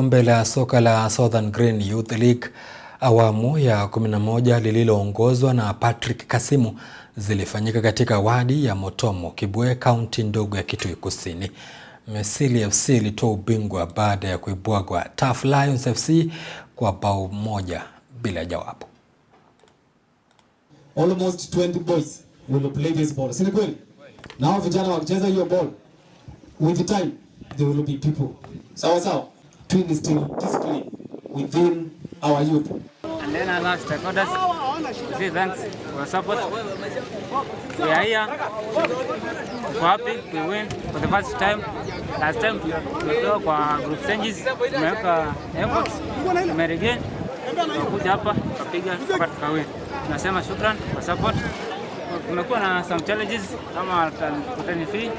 kombe la soka la Southern Green Youth League awamu ya 11 lililoongozwa na Patrick Kasimu zilifanyika katika wadi ya Motomo, Kibwe, kaunti ndogo ya Kitui Kusini. Mesili FC ilitoa ubingwa baada ya kuibwaga Tough Lions FC kwa bao moja bila jawabu. Almost 20 boys will play this ball. Si kweli? Now vijana wakicheza hiyo ball, with the time there will be people. Sawa sawa. To instill discipline within our youth. And then our stakeholders, say thanks for support. We are here. We're happy we win for the first time. Last time tulikuwa kwa group stages, tumeweka effort, tumeregain, tukakuja hapa tukapiga mpaka tukawin. Tunasema shukran kwa support. Kumekuwa na some challenges kama kutani fee,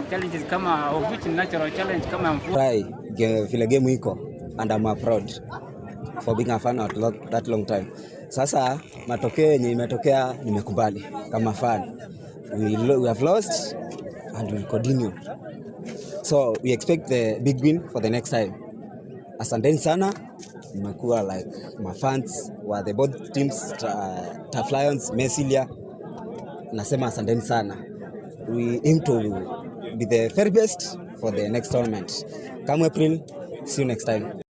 challenges kama of which natural challenge kama mvua. Vile game iko and I'm proud for being a fan at that long time. Sasa matokeo yenye imetokea nimekubali kama fan. We have lost and we'll continue. So we expect the big win for the next time. Asanteni sana. Nimekuwa like my fans were the both teams, Tough Lions, Mesilia. Nasema asanteni sana. We aim to be the very best for the next tournament. Come April, see you next time.